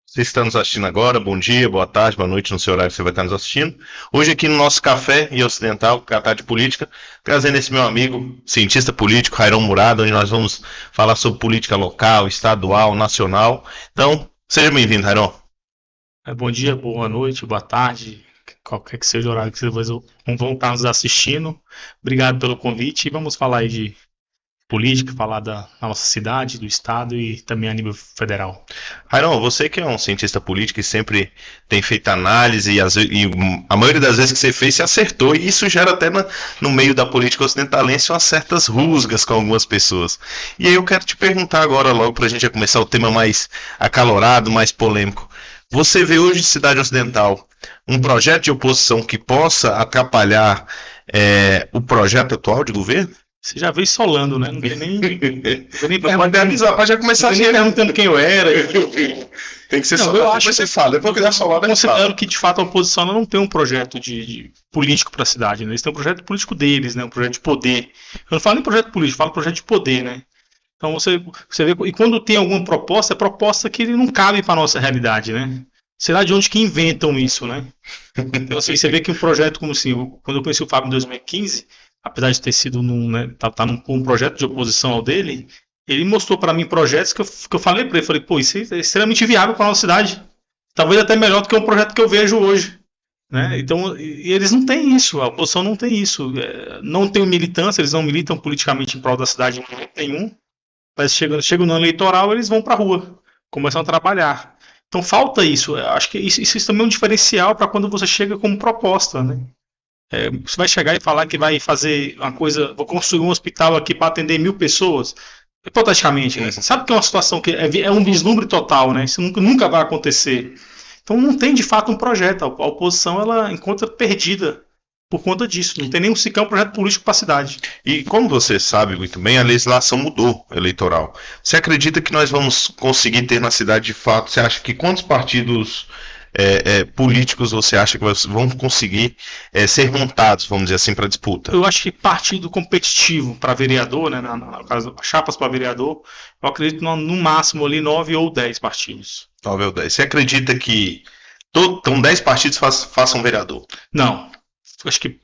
Você está nos assistindo agora, bom dia, boa tarde, boa noite, no seu horário que você vai estar nos assistindo. Hoje aqui no nosso Café e Ocidental, Catar de Política, trazendo esse meu amigo, cientista político, Rairon Murado, onde nós vamos falar sobre política local, estadual, nacional. Então, seja bem-vindo, Rairon. Bom dia, boa noite, boa tarde, qualquer que seja o horário que vocês vão estar nos assistindo. Obrigado pelo convite e vamos falar aí de política, falar da nossa cidade, do estado e também a nível federal. Rairon, você que é um cientista político e sempre tem feito análise e a maioria das vezes que você fez, você acertou, e isso gera até no meio da política ocidentalense umas certas rusgas com algumas pessoas. E aí eu quero te perguntar agora, logo para a gente já começar o tema mais acalorado, mais polêmico. Você vê hoje, Cidade Ocidental, um projeto de oposição que possa atrapalhar o projeto atual de governo? Você já veio solando, né? Não tem nem Pode avisar, pode já começar nem perguntando quem eu era. Tem que ser solado. Eu acho que você fala, depois que der solado, eu considero que de fato a oposição ela não tem um projeto de político para a cidade, né? Eles têm um projeto político deles, né? Um projeto de poder. Eu não falo em projeto político, eu falo projeto de poder, né? Então você vê, e quando tem alguma proposta, é proposta que não cabe para a nossa realidade, né? Sei lá de onde que inventam isso, né? Então assim, você vê que um projeto como assim, quando eu conheci o Fábio em 2015, apesar de ter sido um projeto de oposição ao dele, ele mostrou para mim projetos que eu falei para ele, falei, isso é extremamente viável para a nossa cidade, talvez até melhor do que um projeto que eu vejo hoje. Né? Então, e eles não têm isso, a oposição não tem isso, não tem militância, eles não militam politicamente em prol da cidade em momento nenhum. Mas chegam no ano eleitoral, eles vão para a rua, começam a trabalhar. Então falta isso. Eu acho que isso também é um diferencial para quando você chega como proposta. Né? Você vai chegar e falar que vai fazer uma coisa, vou construir um hospital aqui para atender 1.000 pessoas, hipoteticamente. Né? Você sabe que é uma situação que é um vislumbre total, né? Isso nunca vai acontecer. Então não tem de fato um projeto. A oposição ela encontra perdida por conta disso. Não tem nem sequer um projeto político para a cidade. E como você sabe muito bem, a legislação mudou eleitoral. Você acredita que nós vamos conseguir ter na cidade de fato? Você acha que quantos partidos políticos você acha que vão conseguir ser montados, vamos dizer assim, para disputa? Eu acho que partido competitivo para vereador, né, no caso, chapas para vereador, eu acredito no máximo ali 9 ou 10 partidos. 9 ou 10. Você acredita que 10 partidos façam vereador? Não. Acho que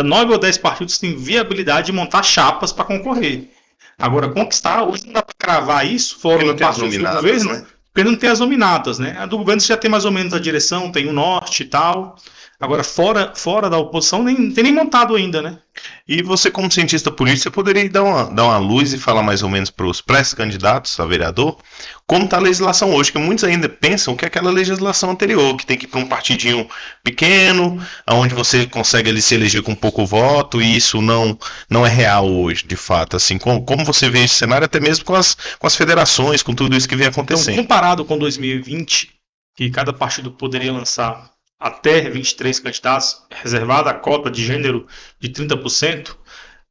9 ou 10 partidos têm viabilidade de montar chapas para concorrer. Agora, conquistar, hoje não dá para cravar isso, fora do partido do governo, né? Porque não tem as nominadas, né? A do governo você já tem mais ou menos a direção, tem o norte e tal. Agora, fora da oposição, nem tem nem montado ainda, né? E você, como cientista político, você poderia dar uma luz e falar mais ou menos para os pré-candidatos a vereador como está a legislação hoje, que muitos ainda pensam que é aquela legislação anterior, que tem que ir para um partidinho pequeno, onde você consegue ali se eleger com pouco voto, e isso não é real hoje, de fato. Assim, como você vê esse cenário, até mesmo com as federações, com tudo isso que vem acontecendo. Então, comparado com 2020, que cada partido poderia lançar até 23 candidatos, reservada a cota de gênero de 30%,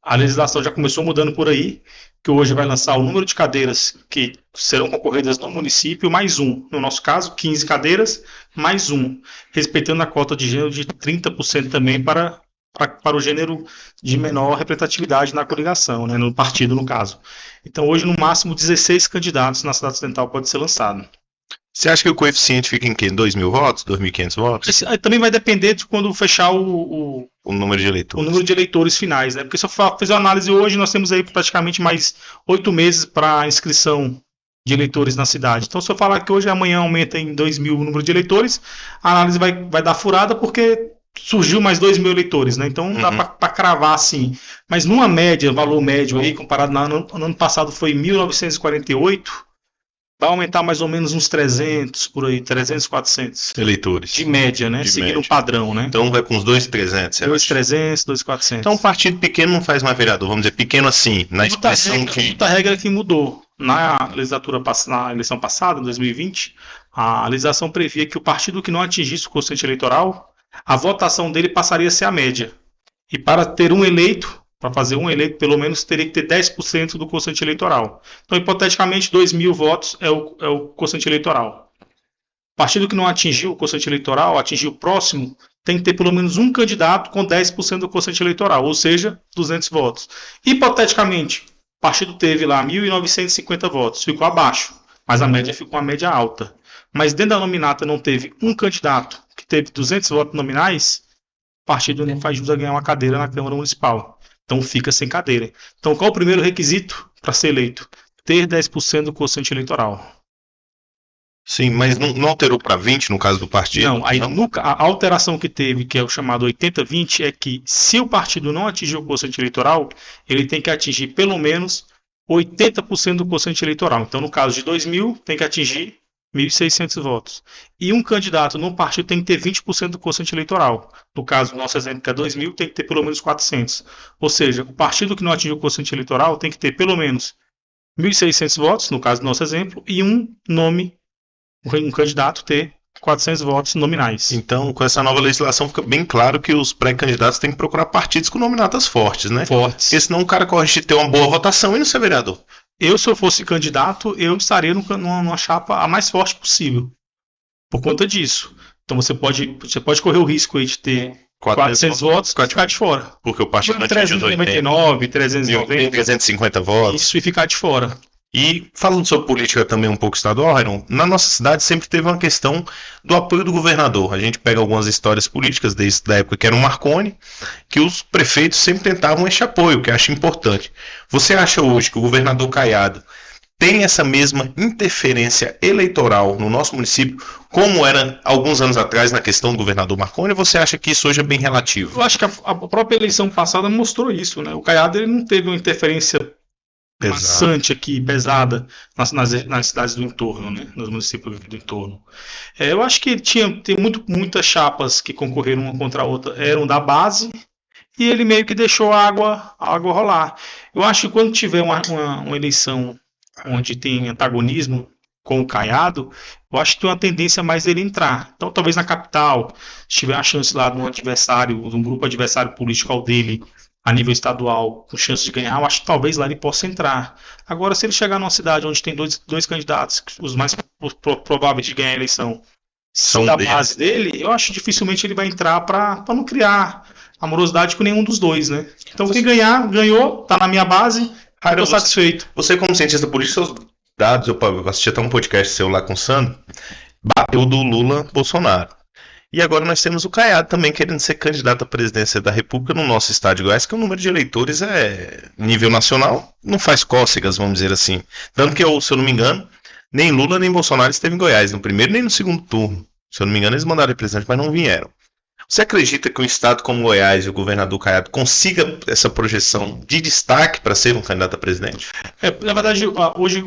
a legislação já começou mudando por aí, que hoje vai lançar o número de cadeiras que serão concorridas no município, mais um. No nosso caso, 15 cadeiras, mais um. Respeitando a cota de gênero de 30% também para o gênero de menor representatividade na coligação, né, no partido, no caso. Então, hoje, no máximo, 16 candidatos na cidade ocidental pode ser lançado. Você acha que o coeficiente fica em quê? 2.000 votos? 2.500 votos? Esse, também vai depender de quando fechar o número de eleitores. O número de eleitores finais, né? Porque se eu fizer uma análise hoje, nós temos aí praticamente mais 8 meses para inscrição de eleitores na cidade. Então, se eu falar que hoje amanhã aumenta em 2.000 o número de eleitores, a análise vai dar furada porque surgiu mais 2.000 eleitores, né? Então, não dá para cravar assim. Mas numa média, valor médio aí, comparado no ano passado foi 1.948, vai aumentar mais ou menos uns 300, por aí, 300, 400. Eleitores. De média, né? Seguindo um padrão, né? Então vai com uns 2.300. 2.300, 2.400. Então um partido pequeno não faz mais vereador, vamos dizer, pequeno assim, na expressão que... Muita regra que mudou. Na eleição passada, em 2020, a legislação previa que o partido que não atingisse o quociente eleitoral, a votação dele passaria a ser a média. E para ter um eleito, para fazer um eleito, pelo menos teria que ter 10% do quociente eleitoral. Então, hipoteticamente, 2.000 votos é o quociente eleitoral. Partido que não atingiu o quociente eleitoral, atingiu o próximo, tem que ter pelo menos um candidato com 10% do quociente eleitoral, ou seja, 200 votos. Hipoteticamente, o partido teve lá 1.950 votos, ficou abaixo, mas a média ficou uma média alta. mas dentro da nominata não teve um candidato que teve 200 votos nominais, o partido não faz jus a ganhar uma cadeira na Câmara Municipal. Então fica sem cadeira. Então qual o primeiro requisito para ser eleito? Ter 10% do quociente eleitoral. Sim, mas não alterou para 20 no caso do partido? Não, aí a alteração que teve, que é o chamado 80-20, é que se o partido não atingir o quociente eleitoral, ele tem que atingir pelo menos 80% do quociente eleitoral. Então, no caso de 2.000, tem que atingir 1.600 votos. E um candidato no partido tem que ter 20% do quociente eleitoral. No caso, nosso exemplo que é 2.000, tem que ter pelo menos 400. Ou seja, o partido que não atingiu o quociente eleitoral tem que ter pelo menos 1.600 votos, no caso do nosso exemplo, e um candidato ter 400 votos nominais. Então, com essa nova legislação, fica bem claro que os pré-candidatos têm que procurar partidos com nominatas fortes, né? Fortes. Porque senão o cara corre de ter uma boa votação e não ser vereador. Se eu fosse candidato, eu estaria numa chapa a mais forte possível. Por conta disso. Então você pode correr o risco aí de ter 400 votos e ficar de fora. Porque o partido não atinge os 399, 390, 350 votos. Isso, e ficar de fora. E falando sobre política também um pouco estadual, Iron, na nossa cidade sempre teve uma questão do apoio do governador. A gente pega algumas histórias políticas desde a época que era o Marconi, que os prefeitos sempre tentavam esse apoio, que eu acho importante. Você acha hoje que o governador Caiado tem essa mesma interferência eleitoral no nosso município, como era alguns anos atrás na questão do governador Marconi, ou você acha que isso hoje é bem relativo? Eu acho que a própria eleição passada mostrou isso, né? O Caiado ele não teve uma interferência maçante aqui, pesada, nas cidades do entorno, né? Nos municípios do entorno. Eu acho que tem muitas chapas que concorreram uma contra a outra, eram da base, e ele meio que deixou a água rolar. Eu acho que quando tiver uma eleição onde tem antagonismo com o Caiado, eu acho que tem uma tendência mais dele entrar. Então, talvez na capital, se tiver a chance lá de um grupo adversário político ao dele, a nível estadual, com chance de ganhar, eu acho que talvez lá ele possa entrar. Agora, se ele chegar numa cidade onde tem dois candidatos, os mais prováveis de ganhar a eleição, são da base dele, eu acho que dificilmente ele vai entrar para não criar amorosidade com nenhum dos dois, né? Então, quem ganhar, ganhou, tá na minha base, estou satisfeito. Você, como cientista político, seus dados, eu assisti até um podcast seu lá com o Sandro, bateu do Lula Bolsonaro. E agora nós temos o Caiado também querendo ser candidato à presidência da República no nosso estado de Goiás, que o número de eleitores é nível nacional, não faz cócegas, vamos dizer assim. Tanto que, se eu não me engano, nem Lula nem Bolsonaro esteve em Goiás, no primeiro nem no segundo turno. Se eu não me engano, eles mandaram representantes, mas não vieram. Você acredita que um estado como Goiás e o governador Caiado consiga essa projeção de destaque para ser um candidato a presidente? Na verdade, hoje,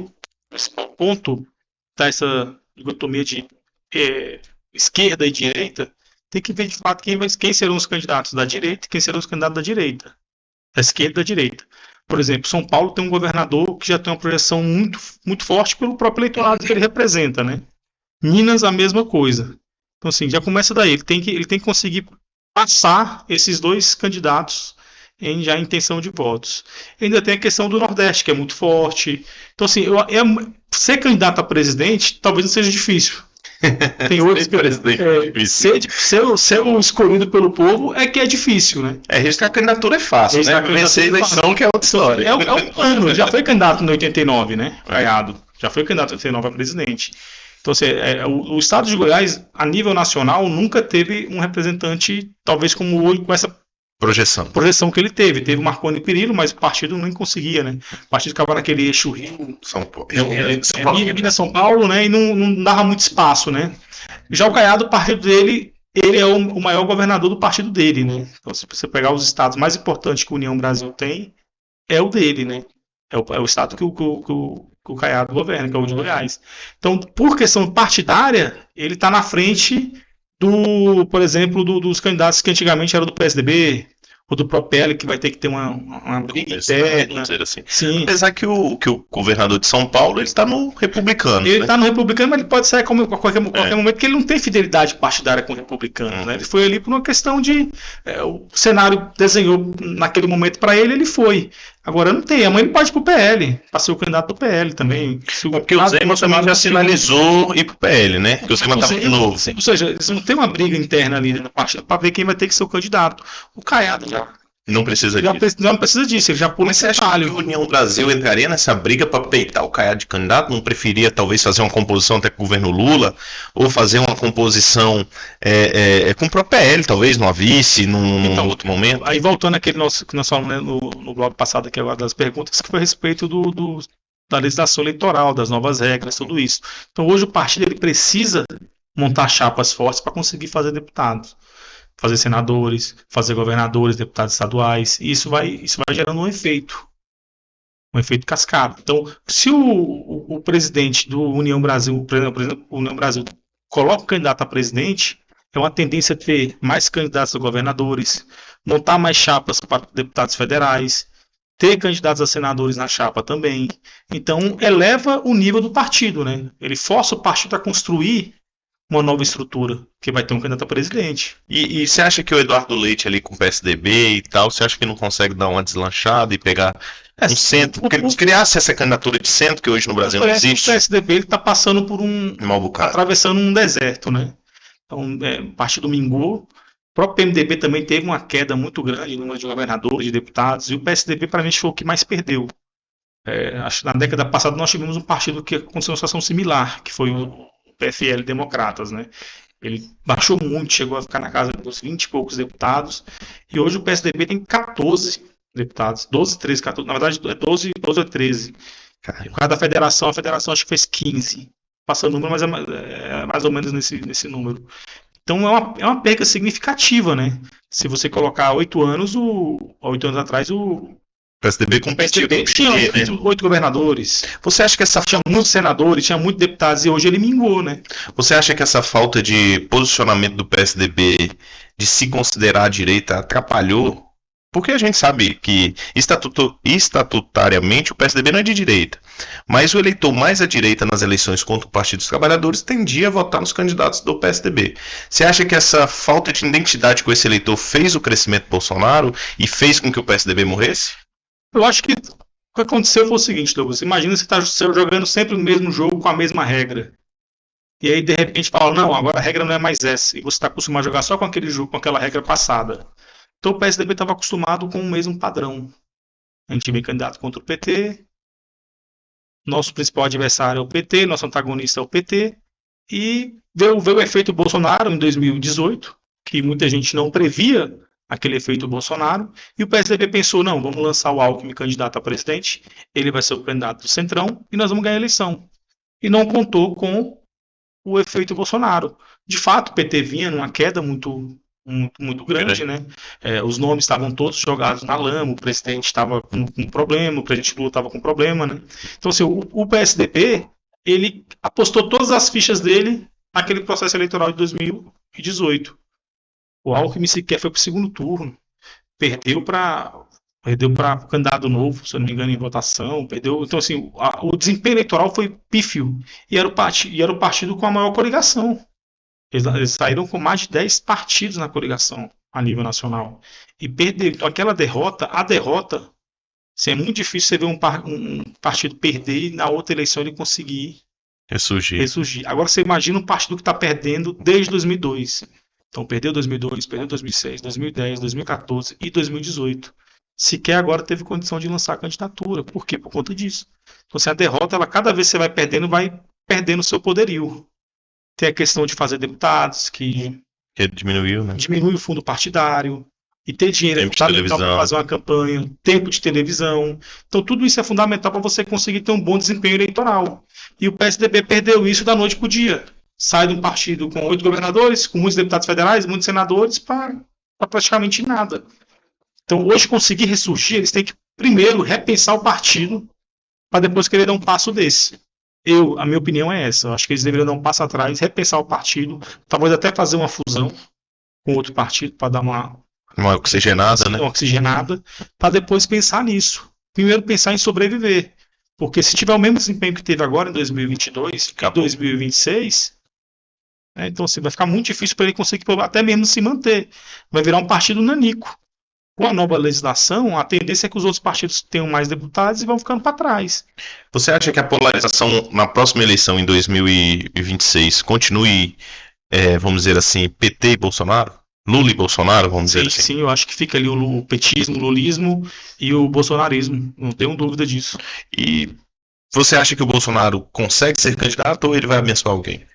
esse ponto dessa dicotomia de esquerda e direita, tem que ver de fato quem serão os candidatos da direita e quem serão os candidatos da direita. Da esquerda e da direita. Por exemplo, São Paulo tem um governador que já tem uma projeção muito, muito forte pelo próprio eleitorado que ele representa, né? Minas, a mesma coisa. Então, assim, já começa daí. Ele tem que conseguir passar esses dois candidatos em intenção de votos. E ainda tem a questão do Nordeste, que é muito forte. Então, assim, ser candidato a presidente talvez não seja difícil. Tem outros ser o escolhido pelo povo é que é difícil, né? Registrar a candidatura é fácil, né? Vencer a eleição que é outra história. É um plano, já foi candidato em 89, né? Caiado. Já foi candidato em 89 a presidente. Então, assim, o estado de Goiás, a nível nacional, nunca teve um representante, talvez como hoje, com essa projeção que ele teve. Teve o Marconi Perillo, mas o partido não conseguia, né? O partido ficava naquele eixo Rio, São Paulo, São Paulo, né? E não dava muito espaço, né? Já o Caiado, o partido dele, ele é o maior governador do partido dele, né? Então, se você pegar os estados mais importantes que a União Brasil tem, é o dele, né? É o estado que o Caiado governa, que é o de Goiás. Então, por questão partidária, ele está na frente por exemplo, dos candidatos que antigamente eram do PSDB, ou do próprio PL, que vai ter que ter uma briga interna. Assim. Sim. Apesar que o governador de São Paulo, ele está no republicano. Ele está no republicano, mas ele pode sair a qualquer momento, porque ele não tem fidelidade partidária com o republicano. Né? Ele foi ali por uma questão de... o cenário desenhou naquele momento para ele foi. Agora não tem. Amanhã ele pode ir pro PL, para ser o candidato do PL também. Porque o Zema também já sinalizou ir pro PL, né? Porque o Zema tá muito novo. Ou seja, eles não tem uma briga interna ali na parte para ver quem vai ter que ser o candidato. O Caiado já Não precisa disso. Não precisa disso, ele já pula Mas esse você acha que atalho. a União Brasil entraria nessa briga para peitar o Caiado de candidato? Não preferia talvez fazer uma composição até com o governo Lula? Ou fazer uma composição com o próprio PL, talvez, numa vice, num Então, outro momento? Aí voltando àquele nosso que nós falamos, né, no bloco passado aqui agora das perguntas, que foi a respeito da legislação eleitoral, das novas regras, tudo isso. Então hoje o partido ele precisa montar chapas fortes para conseguir fazer deputados, fazer senadores, fazer governadores, deputados estaduais, e isso vai gerando um efeito cascata. Então, se o presidente do União Brasil, por exemplo, o União Brasil coloca um candidato a presidente, é uma tendência a ter mais candidatos a governadores, montar mais chapas para deputados federais, ter candidatos a senadores na chapa também. Então, eleva o nível do partido, né? Ele força o partido a construir uma nova estrutura, que vai ter um candidato a presidente. E você acha que o Eduardo Leite ali com o PSDB e tal, você acha que não consegue dar uma deslanchada e pegar um centro? Porque ele criasse essa candidatura de centro, que hoje no Brasil não existe. O PSDB está passando por atravessando um deserto, né? Então, o partido mingou. O próprio PMDB também teve uma queda muito grande no número de governadores, de deputados, e o PSDB, para mim, foi o que mais perdeu. Acho que na década passada nós tivemos um partido que aconteceu uma situação similar, que foi o PFL Democratas, né? Ele baixou muito, chegou a ficar na casa dos 20 e poucos deputados, e hoje o PSDB tem 14 deputados, 12, 13, 14, na verdade é 12 ou 13. Por causa da federação, a federação acho que fez 15. Passa o número, mas é mais ou menos nesse número. Então é uma perda significativa, né? Se você colocar 8 anos atrás, o PSDB competiu. Tinha 8 governadores. Você acha que tinha muitos senadores, tinha muitos deputados, e hoje ele mingou, né? Você acha que essa falta de posicionamento do PSDB, de se considerar a direita, atrapalhou? Porque a gente sabe que estatutariamente o PSDB não é de direita. Mas o eleitor mais à direita nas eleições contra o Partido dos Trabalhadores tendia a votar nos candidatos do PSDB. Você acha que essa falta de identidade com esse eleitor fez o crescimento do Bolsonaro e fez com que o PSDB morresse? Eu acho que o que aconteceu foi o seguinte, Douglas. Imagina você está jogando sempre o mesmo jogo com a mesma regra. E aí, de repente, fala, não, agora a regra não é mais essa. E você está acostumado a jogar só com aquele jogo, com aquela regra passada. Então o PSDB estava acostumado com o mesmo padrão. A gente vem candidato contra o PT. Nosso principal adversário é o PT, nosso antagonista é o PT. E veio o efeito Bolsonaro em 2018, que muita gente não previa aquele efeito Bolsonaro, e o PSDB pensou, não, vamos lançar o Alckmin candidato a presidente, ele vai ser o candidato do Centrão, e nós vamos ganhar a eleição. E não contou com o efeito Bolsonaro. De fato, o PT vinha numa queda muito grande, né? Os nomes estavam todos jogados na lama, o presidente estava com problema, o presidente Lula estava com problema, né? Então, assim, o PSDB, ele apostou todas as fichas dele naquele processo eleitoral de 2018. O Alckmin sequer foi para o segundo turno. Perdeu para o candidato novo, se eu não me engano, em votação. Perdeu. Então, assim, o desempenho eleitoral foi pífio. E era o partido com a maior coligação. Eles saíram com mais de 10 partidos na coligação a nível nacional. E perdeu. Então, aquela derrota, assim, é muito difícil você ver um partido perder e na outra eleição ele conseguir ressurgir. Agora, você imagina um partido que está perdendo desde 2002. Então, perdeu 2002, perdeu 2006, 2010, 2014 e 2018. Sequer agora teve condição de lançar a candidatura. Por quê? Por conta disso. Então, assim, a derrota, cada vez que você vai perdendo o seu poderio. Tem a questão de fazer deputados, que diminuiu, né? Diminui o fundo partidário. E ter dinheiro para fazer uma campanha, tempo de televisão. Então, tudo isso é fundamental para você conseguir ter um bom desempenho eleitoral. E o PSDB perdeu isso da noite para o dia. Sai de um partido com 8 governadores, com muitos deputados federais, muitos senadores, para praticamente nada. Então, hoje, conseguir ressurgir, eles têm que, primeiro, repensar o partido, para depois querer dar um passo desse. A minha opinião é essa. Eu acho que eles deveriam dar um passo atrás, repensar o partido, talvez até fazer uma fusão com outro partido, para dar uma oxigenada, né? Uma oxigenada, para depois pensar nisso. Primeiro, pensar em sobreviver. Porque se tiver o mesmo desempenho que teve agora em 2022, em 2026... então assim, vai ficar muito difícil para ele conseguir até mesmo se manter. Vai virar um partido nanico. Com a nova legislação, a tendência é que os outros partidos tenham mais deputados e vão ficando para trás. Você acha que a polarização na próxima eleição, em 2026, continue, vamos dizer assim, PT e Bolsonaro? Lula e Bolsonaro, vamos dizer Sim, assim. sim, eu acho que fica ali o petismo, o lulismo e o bolsonarismo, não tenho dúvida disso. E você acha que o Bolsonaro consegue ser candidato ou ele vai abençoar alguém?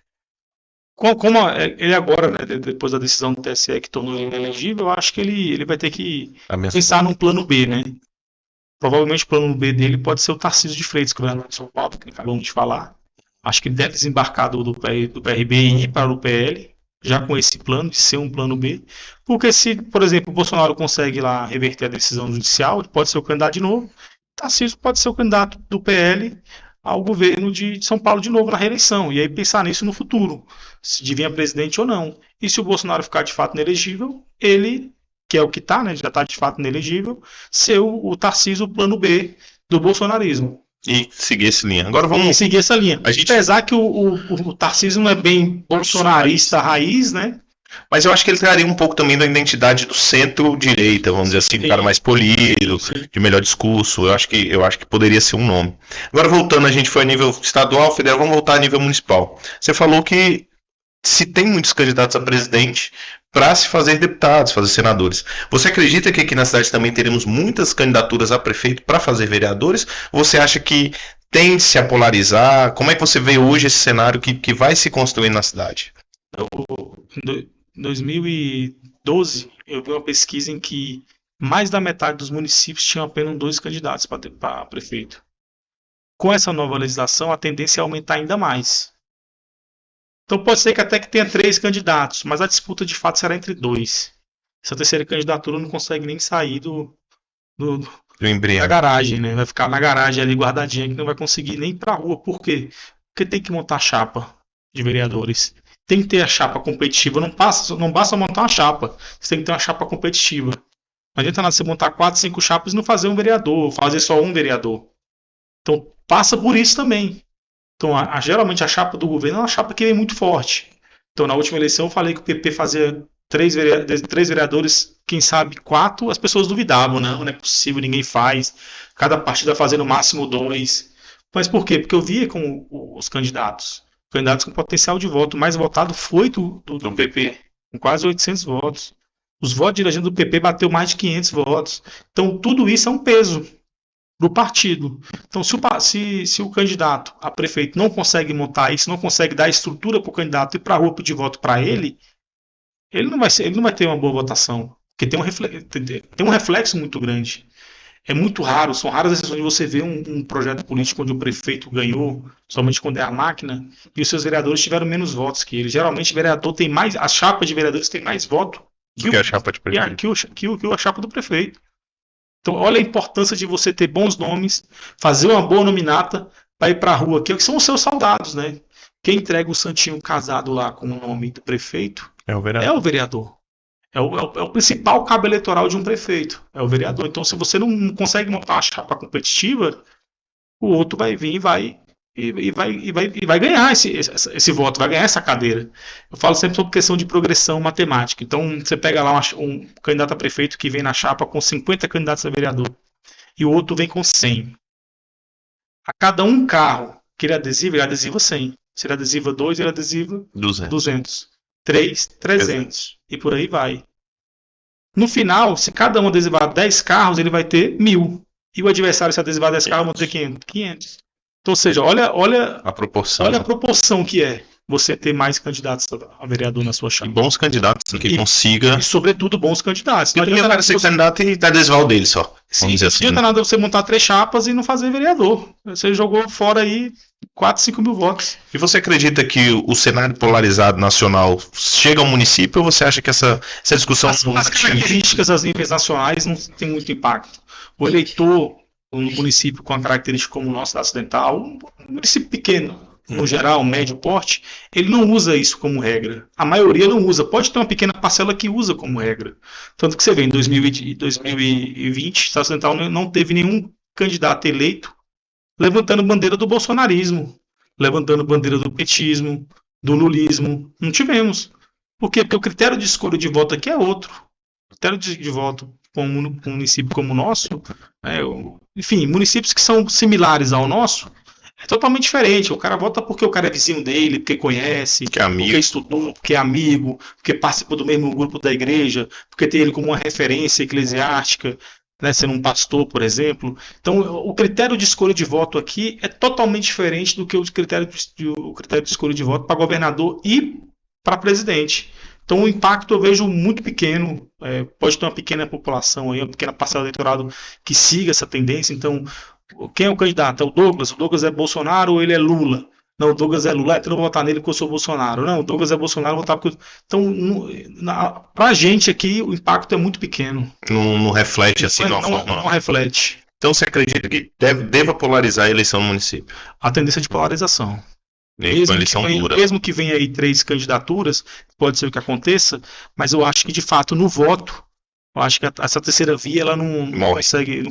Como ele agora, né, depois da decisão do TSE que tornou ele inelegível, eu acho que ele vai ter que Abençoar. pensar num plano B, né? Provavelmente o plano B dele pode ser o Tarcísio de Freitas, governador de São Paulo, que acabamos de falar. Acho que ele deve desembarcar do PRB e ir para o PL, já com esse plano, de ser um plano B. Porque se, por exemplo, o Bolsonaro consegue lá reverter a decisão judicial, ele pode ser o candidato de novo. Tarcísio pode ser o candidato do PL ao governo de São Paulo de novo na reeleição. E aí pensar nisso no futuro, se de vir a presidente ou não. E se o Bolsonaro ficar de fato inelegível, ele, que é o que está, né, já está de fato inelegível, ser o Tarcísio o plano B do bolsonarismo. E seguir essa linha. Agora E vamos. seguir essa linha. A gente- Apesar que o Tarcísio não é bem bolsonarista raiz, né? Mas eu acho que ele traria um pouco também da identidade do centro-direita, vamos dizer assim, um cara mais polido, de melhor discurso. Eu acho que poderia ser um nome. Agora voltando, a gente foi a nível estadual, federal, vamos voltar a nível municipal. Você falou que se tem muitos candidatos a presidente para se fazer deputados, fazer senadores. Você acredita que aqui na cidade também teremos muitas candidaturas a prefeito para fazer vereadores? Ou você acha que tende-se a polarizar? Como é que você vê hoje esse cenário que vai se construir na cidade? Em 2012, eu vi uma pesquisa em que mais da metade dos municípios tinham apenas 2 candidatos para prefeito. Com essa nova legislação, a tendência é aumentar ainda mais. Então pode ser que até que tenha 3 candidatos, mas a disputa de fato será entre 2. Essa terceira candidatura não consegue nem sair do, Do da embrião. garagem, né? Vai ficar na garagem ali guardadinha que não vai conseguir nem ir pra rua. Por quê? Porque tem que montar chapa de vereadores. Tem que ter a chapa competitiva. Não basta montar uma chapa. Você tem que ter uma chapa competitiva. Não adianta nada você montar 4, 5 chapas e não fazer um vereador, fazer só um vereador. Então passa por isso também. Então geralmente a chapa do governo é uma chapa que vem muito forte. Então na última eleição eu falei que o PP fazia 3 vereadores, quem sabe 4, as pessoas duvidavam, não é possível, ninguém faz. Cada partido vai fazer no máximo 2. Mas por quê? Porque eu via com os candidatos com potencial de voto. O mais votado foi do PP, com quase 800 votos. Os votos de legenda do PP bateu mais de 500 votos. Então tudo isso é um peso do partido. Então se o candidato a prefeito não consegue montar isso, não consegue dar estrutura para o candidato ir para a rua pedir voto para ele não vai ter uma boa votação, porque tem um reflexo muito grande. É muito raro, são raras as exceções de você ver um projeto político onde o prefeito ganhou, somente quando é a máquina, e os seus vereadores tiveram menos votos que ele. Geralmente o vereador tem mais, a chapa de vereadores tem mais voto que a chapa de prefeito. que a chapa do prefeito. Então olha a importância de você ter bons nomes, fazer uma boa nominata para ir para a rua, que são os seus soldados, né? Quem entrega o santinho casado lá com o nome do prefeito É o vereador. é o vereador. É o principal cabo eleitoral de um prefeito. É o vereador. Então, se você não consegue montar uma chapa competitiva, o outro vai vir e vai ganhar esse voto, vai ganhar essa cadeira. Eu falo sempre sobre questão de progressão matemática. Então, você pega lá um candidato a prefeito que vem na chapa com 50 candidatos a vereador e o outro vem com 100. A cada um carro que ele adesiva 100. Se ele adesiva 2, ele adesiva 200. 3, 300. E por aí vai. No final, se cada um adesivar 10 carros, ele vai ter 1000. E o adversário, se adesivar 10 carros, vai ter 500. Então, ou seja, olha a proporção. Olha a proporção que é você ter mais candidatos a vereador na sua chapa. E bons candidatos que consiga. E, sobretudo, bons candidatos. Não adianta nada ser candidato e adesivar o dele só. Sim, não adianta nada você montar 3 chapas e não fazer vereador. Você jogou fora aí 4, 5 mil votos. E você acredita que o cenário polarizado nacional chega ao município ou você acha que essa discussão... As características das níveis nacionais não tem muito impacto. O eleitor, um município com a característica como o nosso da Ocidental, um município pequeno, no geral, médio porte, ele não usa isso como regra. A maioria não usa. Pode ter uma pequena parcela que usa como regra. Tanto que você vê, em 2020, o Estado Ocidental não teve nenhum candidato eleito levantando bandeira do bolsonarismo, levantando bandeira do petismo, do lulismo. Não tivemos. Por quê? Porque o critério de escolha de voto aqui é outro. O critério de voto com um município como o nosso, enfim, municípios que são similares ao nosso, É totalmente diferente. O cara vota porque o cara é vizinho dele, porque conhece, Que é amigo. porque estudou, porque é amigo, porque participa do mesmo grupo da igreja, porque tem ele como uma referência eclesiástica, né, sendo um pastor, por exemplo. Então, o critério de escolha de voto aqui é totalmente diferente do que o critério de escolha de voto para governador e para presidente. Então, o impacto eu vejo muito pequeno. Pode ter uma pequena população aí, uma pequena parcela do eleitorado que siga essa tendência. Então, quem é o candidato? É o Douglas. O Douglas é Bolsonaro ou ele é Lula? Não, o Douglas é Lula. Então eu vou votar nele porque eu sou Bolsonaro. Não, o Douglas é Bolsonaro, eu vou votar porque... Então, pra gente aqui, o impacto é muito pequeno. Não reflete assim de uma forma. Não reflete. Então você acredita que deva polarizar a eleição no município? A tendência de polarização. Mesmo que venha aí 3 candidaturas, pode ser o que aconteça, mas eu acho que de fato no voto, eu acho que essa terceira via ela não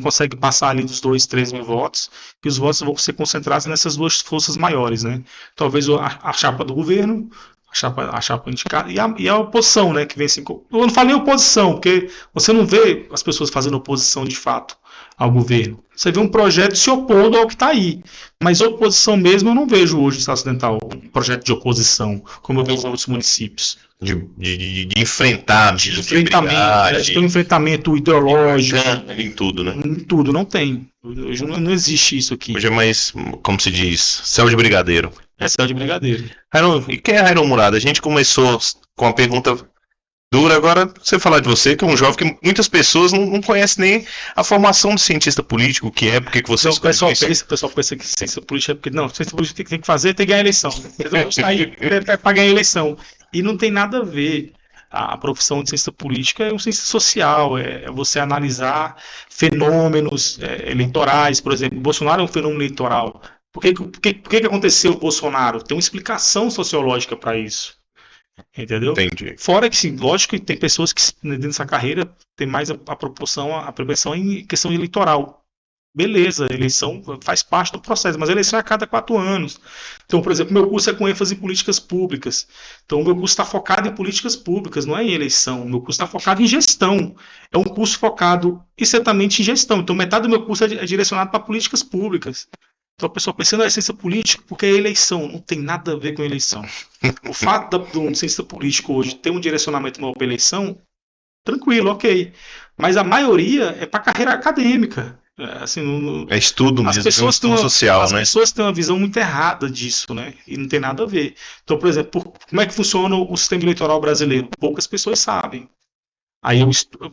consegue passar ali dos 2, 3 mil votos, e os votos vão ser concentrados nessas duas forças maiores, né? Talvez a chapa do governo, a chapa indicada e a oposição, né? Que vem assim. Eu não falo nem oposição, porque você não vê as pessoas fazendo oposição de fato ao governo. Você vê um projeto se opondo ao que está aí. Mas oposição mesmo eu não vejo hoje no Estado Ocidental um projeto de oposição, como eu vejo em outros municípios. De enfrentar, de tem um enfrentamento ideológico. Em tudo, né? Em tudo, não tem. Hoje não existe isso aqui. Hoje é mais, como se diz, céu de brigadeiro. É céu de brigadeiro. E quem é Rairon Murado? A gente começou com a pergunta dura, agora você falar de você, que é um jovem que muitas pessoas não conhecem nem a formação de cientista político, o que é, porque que você... Então, o pessoal pensa que ciência política é porque... Não, ciência política tem que fazer, tem que ganhar a eleição. Para ganhar a eleição. E não tem nada a ver. A profissão de ciência política é uma ciência social, é você analisar fenômenos eleitorais, por exemplo. Bolsonaro é um fenômeno eleitoral. Por que aconteceu o Bolsonaro? Tem uma explicação sociológica para isso. Entendeu? Entendi. Fora que, sim, lógico que tem pessoas que dentro dessa carreira tem mais a proporção, a prevenção em questão eleitoral. Beleza, a eleição faz parte do processo, mas a eleição é a cada 4 anos. Então, por exemplo, meu curso é com ênfase em políticas públicas. Então, o meu curso está focado em políticas públicas, não é em eleição. O meu curso está focado em gestão. É um curso focado estritamente em gestão. Então, metade do meu curso é direcionado para políticas públicas. Então a pessoa pensa na ciência política porque é eleição, não tem nada a ver com eleição. O fato do cientista político hoje ter um direcionamento para eleição, tranquilo, ok. Mas a maioria é para carreira acadêmica. Assim, é estudo mesmo, social, as pessoas têm uma visão muito errada disso, né? E não tem nada a ver. Então, por exemplo, como é que funciona o sistema eleitoral brasileiro? Poucas pessoas sabem. Aí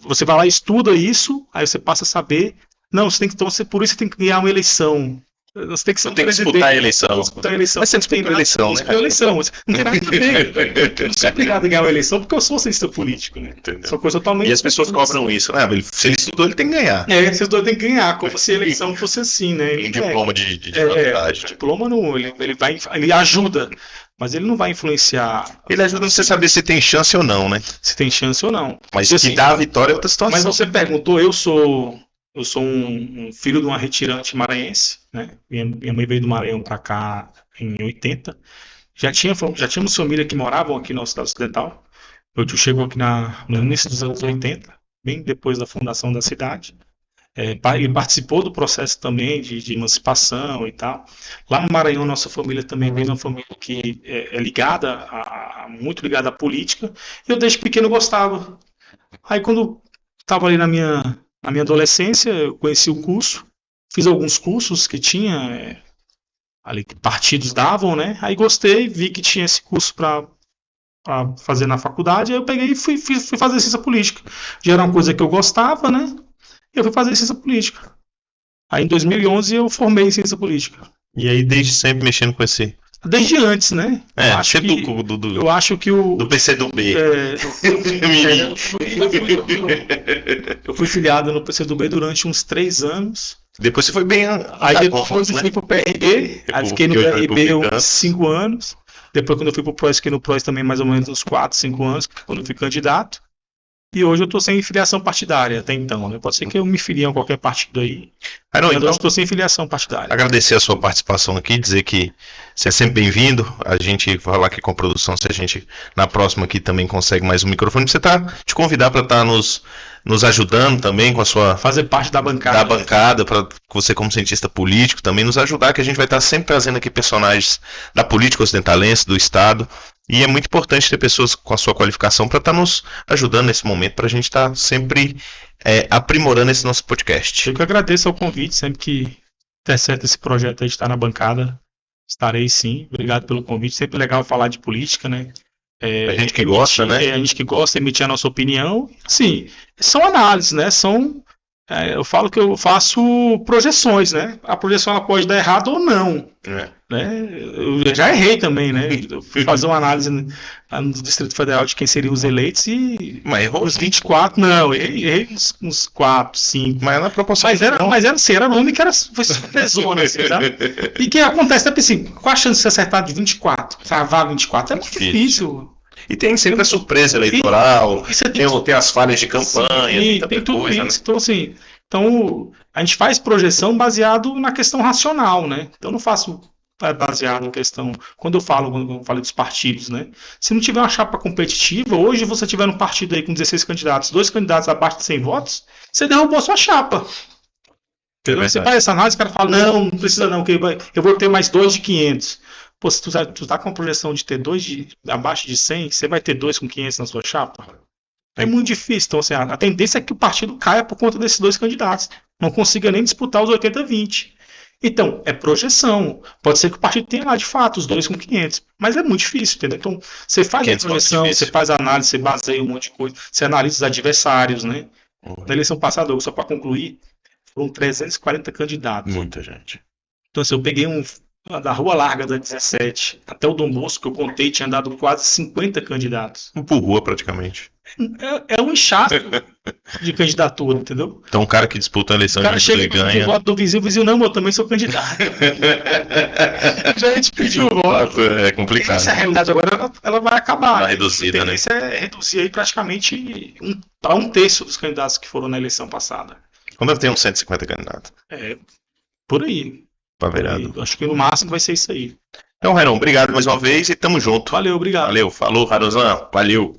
você vai lá e estuda isso, aí você passa a saber. Não, por isso você tem que ganhar uma eleição. Você tem que ser um presidente. Disputar a eleição. Mas você disputa a eleição, né? Não tem nada a ver. Eu não sou obrigado a ganhar uma eleição porque eu sou cientista político, né? Entendeu? Coisa totalmente. E as pessoas cobram isso. Se ele estudou, ele tem que ganhar. Esses dois tem que ganhar, como se a eleição fosse assim, né? Ele diploma de faculdade. Diploma não, ele ajuda, mas ele não vai influenciar. Ele ajuda você a saber se tem chance ou não, né? Se tem chance ou não. Mas assim, que dá a vitória é outra situação. Mas você perguntou, eu sou um filho de uma retirante maranhense, né? Minha mãe veio do Maranhão para cá em 80. Já tínhamos família que moravam aqui no Estado Ocidental. Meu tio chegou aqui no início dos anos 80, bem depois da fundação da cidade. Ele participou do processo também de emancipação e tal. Lá no Maranhão, nossa família também veio uma família que é muito ligada à política. E eu desde pequeno gostava. Aí quando estava ali na minha adolescência, eu conheci o curso, fiz alguns cursos que tinha ali que partidos davam, né? Aí gostei, vi que tinha esse curso para fazer na faculdade, aí eu peguei e fui fazer ciência política. Já era uma coisa que eu gostava, né? E eu fui fazer ciência política. Aí em 2011 eu formei em ciência política. E aí desde sempre mexendo com esse... Desde antes, né? Eu acho que o... Do PCdoB. Eu fui filiado no PCdoB durante uns 3 anos. Depois você foi bem... Aí depois eu fui pro PRB, aí fiquei no PRB uns 5 anos. Depois quando eu fui pro PROS, fiquei no PROS também mais ou menos uns 4, 5 anos, quando eu fui candidato. E hoje eu estou sem filiação partidária até então, né? Pode ser que eu me filie a qualquer partido aí. Então, eu estou sem filiação partidária. Agradecer a sua participação aqui, dizer que você é sempre bem-vindo. A gente vai falar aqui com a produção se a gente, na próxima aqui, também consegue mais um microfone. Você te convidar para estar nos ajudando também com a sua... Fazer parte da bancada. Da bancada, para você como cientista político também nos ajudar, que a gente vai estar sempre trazendo aqui personagens da política ocidentalense, do Estado. E é muito importante ter pessoas com a sua qualificação para estar nos ajudando nesse momento, para a gente estar sempre aprimorando esse nosso podcast. Eu que agradeço ao convite, sempre que der certo esse projeto aí de estar na bancada, estarei sim. Obrigado pelo convite, sempre legal falar de política, né? A gente que gosta, né? A gente que gosta, emitir a nossa opinião. Sim, são análises, né? Eu falo que eu faço projeções, né? A projeção ela pode dar errado ou não. Né? Eu já errei também, né? Eu fui fazer uma análise no Distrito Federal de quem seriam os eleitos e... Mas errou os 24, não, errei uns 4, 5. Mas na proporção... Mas era assim, era nome que foi surpresona, assim, sabe? E o que acontece, é assim, qual a chance de você acertar de 24? Travar 24 é muito difícil. E tem sempre a surpresa eleitoral, tem as falhas de campanha, tem tudo coisa, isso. Né? Então, a gente faz projeção baseado na questão racional, né? Então, eu não faço baseado na questão... Quando eu falo dos partidos, né? Se não tiver uma chapa competitiva, hoje você tiver um partido aí com 16 candidatos, 2 candidatos abaixo de 100 votos, você derrubou a sua chapa. Você faz essa análise, o cara fala, não precisa não, que eu vou ter mais 2 de 500. Pô, se tu tá com a projeção de ter 2 abaixo de 100, você vai ter 2 com 500 na sua chapa? É muito difícil. Então, assim, a tendência é que o partido caia por conta desses 2 candidatos. Não consiga nem disputar os 80-20. Então, é projeção. Pode ser que o partido tenha lá, de fato, os 2 com 500. Mas é muito difícil, entendeu? Então, você faz a projeção, você faz a análise, você baseia um monte de coisa. Você analisa os adversários, né? Na eleição passada, só para concluir, foram 340 candidatos. Muita gente. Então, assim, eu peguei da Rua Larga da 17 até o Dom Bosco, que eu contei, tinha dado quase 50 candidatos. Por rua, praticamente. É um inchaço de candidatura, entendeu? Então, o cara que disputa a eleição, o cara chega e ganha. O voto do vizinho, não, eu também sou candidato. Já a gente pediu o voto. É complicado. Essa realidade agora, ela vai acabar. Vai reduzida, né? Isso é reduzir aí praticamente a 1/3 dos candidatos que foram na eleição passada. Como eu tenho uns 150 candidatos? Por aí. Acho que no máximo vai ser isso aí. Então, Renan, obrigado mais uma vez e tamo junto. Valeu, obrigado. Valeu, falou, Radozan. Valeu.